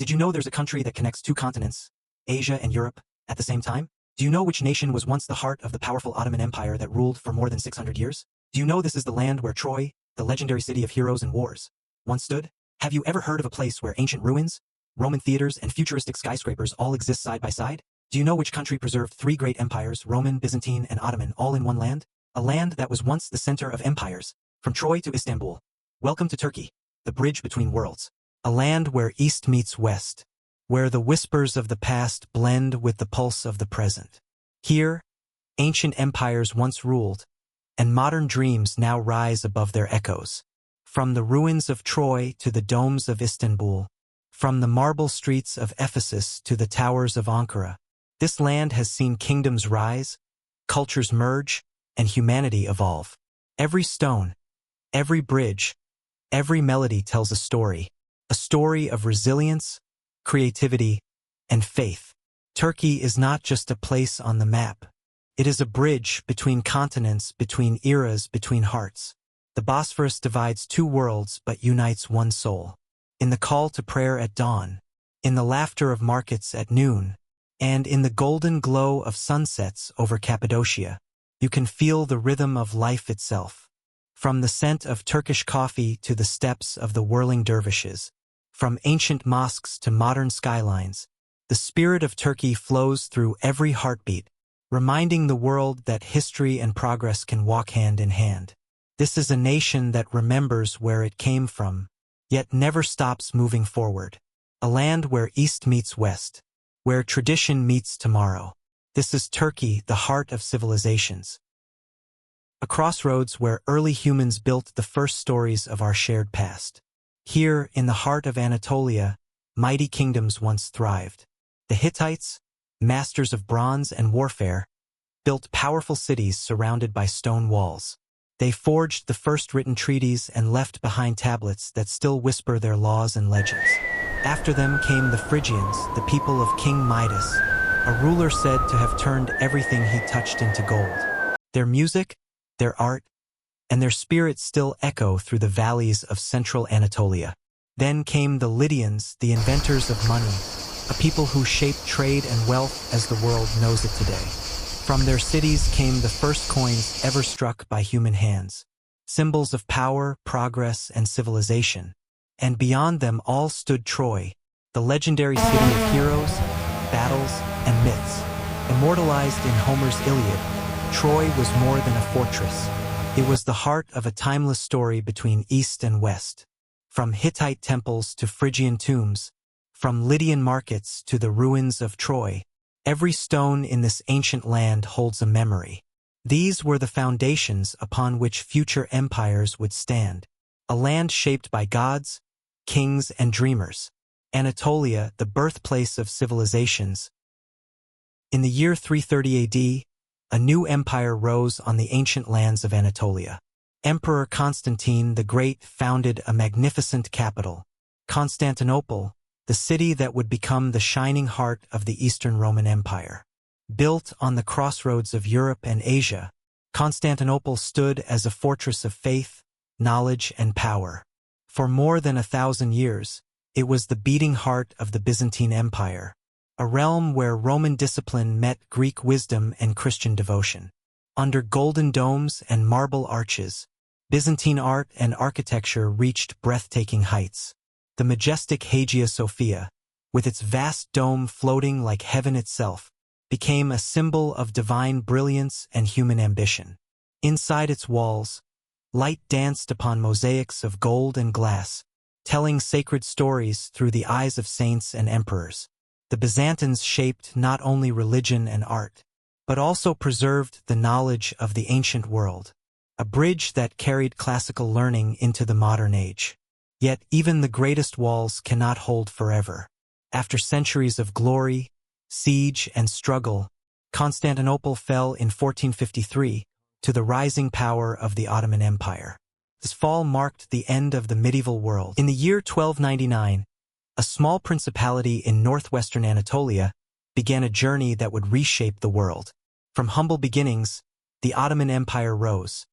Did you know there's a country that connects two continents, Asia and Europe, at the same time? Do you know which nation was once the heart of the powerful Ottoman Empire that ruled for more than 600 years? Do you know this is the land where Troy, the legendary city of heroes and wars, once stood? Have you ever heard of a place where ancient ruins, Roman theaters, and futuristic skyscrapers all exist side by side? Do you know which country preserved three great empires, Roman, Byzantine, and Ottoman, all in one land? A land that was once the center of empires, from Troy to Istanbul. Welcome to Turkey, the bridge between worlds. A land where East meets West, where the whispers of the past blend with the pulse of the present. Here, ancient empires once ruled, and modern dreams now rise above their echoes. From the ruins of Troy to the domes of Istanbul, from the marble streets of Ephesus to the towers of Ankara, this land has seen kingdoms rise, cultures merge, and humanity evolve. Every stone, every bridge, every melody tells a story of resilience, creativity, and faith. Turkey is not just a place on the map. It is a bridge between continents, between eras, between hearts. The Bosphorus divides two worlds but unites one soul. In the call to prayer at dawn, in the laughter of markets at noon, and in the golden glow of sunsets over Cappadocia, you can feel the rhythm of life itself. From the scent of Turkish coffee to the steps of the whirling dervishes, from ancient mosques to modern skylines, the spirit of Turkey flows through every heartbeat, reminding the world that history and progress can walk hand in hand. This is a nation that remembers where it came from, yet never stops moving forward. A land where East meets West, where tradition meets tomorrow. This is Turkey, the heart of civilizations. A crossroads where early humans built the first stories of our shared past. Here, in the heart of Anatolia, mighty kingdoms once thrived. The Hittites, masters of bronze and warfare, built powerful cities surrounded by stone walls. They forged the first written treaties and left behind tablets that still whisper their laws and legends. After them came the Phrygians, the people of King Midas, a ruler said to have turned everything he touched into gold. Their music, their art, and their spirits still echo through the valleys of central Anatolia. Then came the Lydians, the inventors of money, a people who shaped trade and wealth as the world knows it today. From their cities came the first coins ever struck by human hands, symbols of power, progress, and civilization. And beyond them all stood Troy, the legendary city of heroes, battles, and myths. Immortalized in Homer's Iliad, Troy was more than a fortress. It was the heart of a timeless story between East and West. From Hittite temples to Phrygian tombs, from Lydian markets to the ruins of Troy, every stone in this ancient land holds a memory. These were the foundations upon which future empires would stand. A land shaped by gods, kings, and dreamers. Anatolia, the birthplace of civilizations. In the year 330 AD, a new empire rose on the ancient lands of Anatolia. Emperor Constantine the Great founded a magnificent capital, Constantinople, the city that would become the shining heart of the Eastern Roman Empire. Built on the crossroads of Europe and Asia, Constantinople stood as a fortress of faith, knowledge, and power. For more than 1,000 years, it was the beating heart of the Byzantine Empire, a realm where Roman discipline met Greek wisdom and Christian devotion. Under golden domes and marble arches, Byzantine art and architecture reached breathtaking heights. The majestic Hagia Sophia, with its vast dome floating like heaven itself, became a symbol of divine brilliance and human ambition. Inside its walls, light danced upon mosaics of gold and glass, telling sacred stories through the eyes of saints and emperors. The Byzantines shaped not only religion and art, but also preserved the knowledge of the ancient world, a bridge that carried classical learning into the modern age. Yet even the greatest walls cannot hold forever. After centuries of glory, siege, and struggle, Constantinople fell in 1453 to the rising power of the Ottoman Empire. This fall marked the end of the medieval world. In the year 1299, a small principality in northwestern Anatolia began a journey that would reshape the world. From humble beginnings, the Ottoman Empire rose,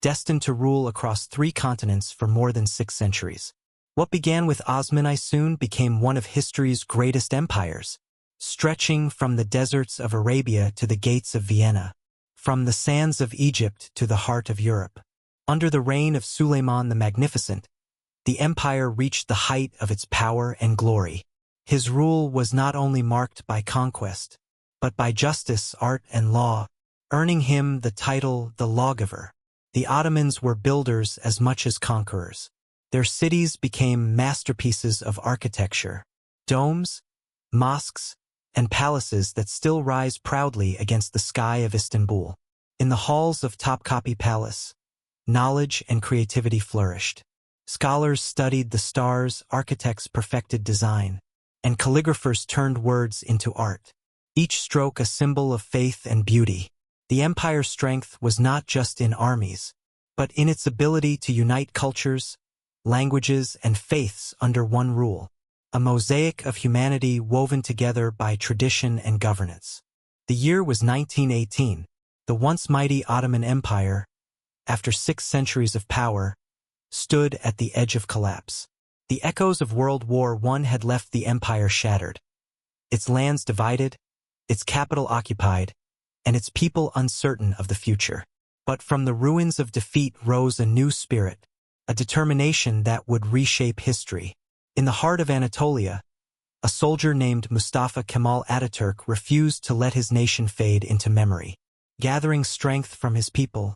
destined to rule across 3 continents for more than 6 centuries. What began with Osmanli soon became one of history's greatest empires, stretching from the deserts of Arabia to the gates of Vienna, from the sands of Egypt to the heart of Europe. Under the reign of Suleiman the Magnificent, the empire reached the height of its power and glory. His rule was not only marked by conquest, but by justice, art, and law, earning him the title the lawgiver. The Ottomans were builders as much as conquerors. Their cities became masterpieces of architecture, domes, mosques, and palaces that still rise proudly against the sky of Istanbul. In the halls of Topkapi Palace, knowledge and creativity flourished. Scholars studied the stars, architects perfected design, and calligraphers turned words into art, each stroke a symbol of faith and beauty. The empire's strength was not just in armies, but in its ability to unite cultures, languages, and faiths under one rule, a mosaic of humanity woven together by tradition and governance. The year was 1918. The once mighty Ottoman Empire, after 6 centuries of power, stood at the edge of collapse. The echoes of World War I had left the empire shattered, its lands divided, its capital occupied, and its people uncertain of the future. But from the ruins of defeat rose a new spirit, a determination that would reshape history. In the heart of Anatolia, a soldier named Mustafa Kemal Atatürk refused to let his nation fade into memory. Gathering strength from his people,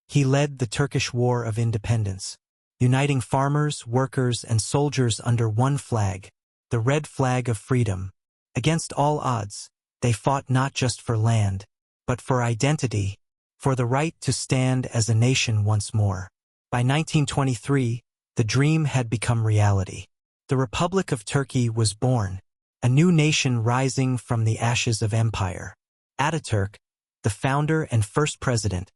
he led the Turkish War of Independence, uniting farmers, workers, and soldiers under one flag, the red flag of freedom. Against all odds, they fought not just for land, but for identity, for the right to stand as a nation once more. By 1923, the dream had become reality. The Republic of Turkey was born, a new nation rising from the ashes of empire. Ataturk, the founder and first president,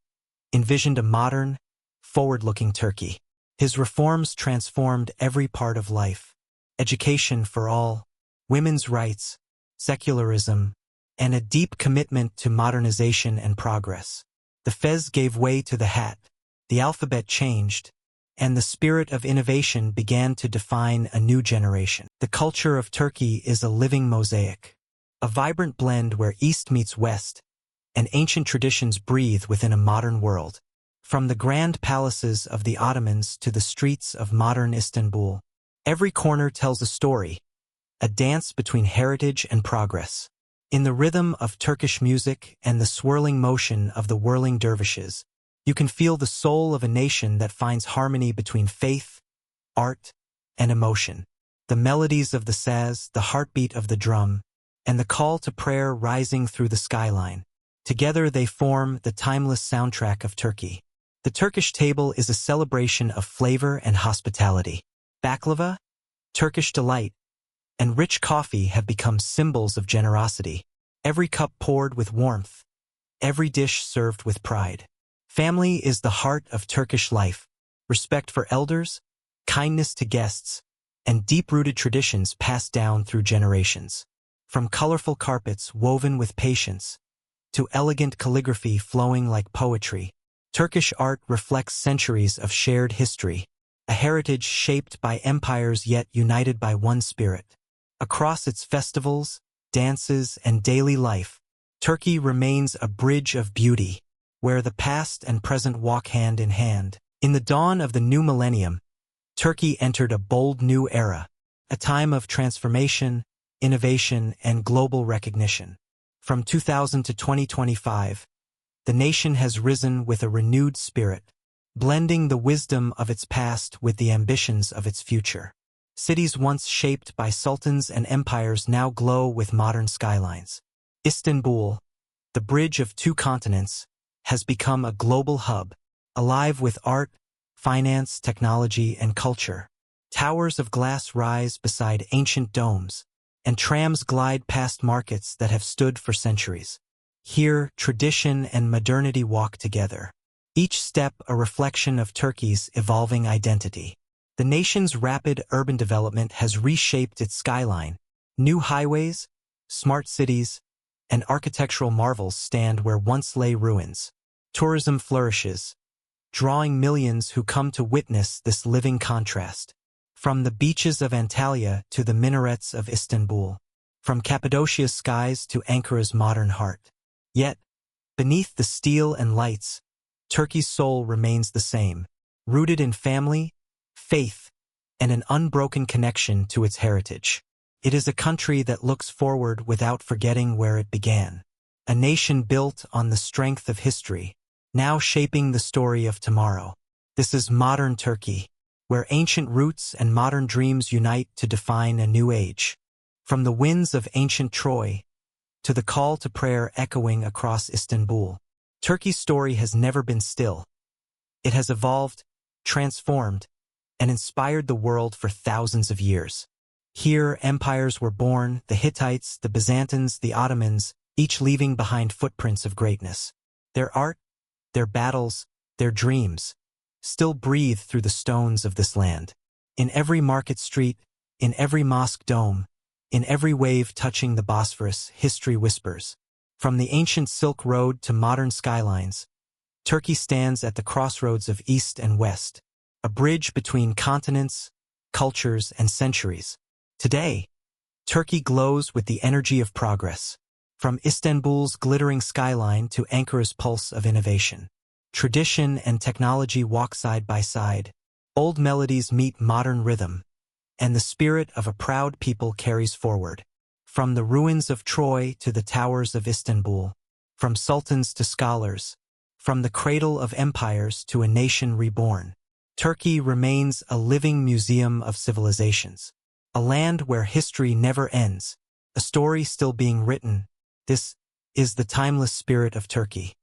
envisioned a modern, forward-looking Turkey. His reforms transformed every part of life: education for all, women's rights, secularism, and a deep commitment to modernization and progress. The fez gave way to the hat, the alphabet changed, and the spirit of innovation began to define a new generation. The culture of Turkey is a living mosaic, a vibrant blend where East meets West, and ancient traditions breathe within a modern world. From the grand palaces of the Ottomans to the streets of modern Istanbul, every corner tells a story, a dance between heritage and progress. In the rhythm of Turkish music and the swirling motion of the whirling dervishes, you can feel the soul of a nation that finds harmony between faith, art, and emotion. The melodies of the saz, the heartbeat of the drum, and the call to prayer rising through the skyline. Together they form the timeless soundtrack of Turkey. The Turkish table is a celebration of flavor and hospitality. Baklava, Turkish delight, and rich coffee have become symbols of generosity. Every cup poured with warmth, every dish served with pride. Family is the heart of Turkish life. Respect for elders, kindness to guests, and deep-rooted traditions passed down through generations. From colorful carpets woven with patience to elegant calligraphy flowing like poetry, Turkish art reflects centuries of shared history, a heritage shaped by empires yet united by one spirit. Across its festivals, dances, and daily life, Turkey remains a bridge of beauty, where the past and present walk hand in hand. In the dawn of the new millennium, Turkey entered a bold new era, a time of transformation, innovation, and global recognition. From 2000 to 2025, the nation has risen with a renewed spirit, blending the wisdom of its past with the ambitions of its future. Cities once shaped by sultans and empires now glow with modern skylines. Istanbul, the bridge of 2 continents, has become a global hub, alive with art, finance, technology, and culture. Towers of glass rise beside ancient domes, and trams glide past markets that have stood for centuries. Here, tradition and modernity walk together, each step a reflection of Turkey's evolving identity. The nation's rapid urban development has reshaped its skyline. New highways, smart cities, and architectural marvels stand where once lay ruins. Tourism flourishes, drawing millions who come to witness this living contrast. From the beaches of Antalya to the minarets of Istanbul, from Cappadocia's skies to Ankara's modern heart. Yet, beneath the steel and lights, Turkey's soul remains the same, rooted in family, faith, and an unbroken connection to its heritage. It is a country that looks forward without forgetting where it began. A nation built on the strength of history, now shaping the story of tomorrow. This is modern Turkey, where ancient roots and modern dreams unite to define a new age. From the winds of ancient Troy to the call to prayer echoing across Istanbul, Turkey's story has never been still. It has evolved, transformed, and inspired the world for thousands of years. Here, empires were born, the Hittites, the Byzantines, the Ottomans, each leaving behind footprints of greatness. Their art, their battles, their dreams, still breathe through the stones of this land. In every market street, in every mosque dome, in every wave touching the Bosphorus, history whispers. From the ancient Silk Road to modern skylines, Turkey stands at the crossroads of East and West, a bridge between continents, cultures, and centuries. Today, Turkey glows with the energy of progress. From Istanbul's glittering skyline to Ankara's pulse of innovation. Tradition and technology walk side by side. Old melodies meet modern rhythm, and the spirit of a proud people carries forward. From the ruins of Troy to the towers of Istanbul, from sultans to scholars, from the cradle of empires to a nation reborn, Turkey remains a living museum of civilizations. A land where history never ends, a story still being written. This is the timeless spirit of Turkey.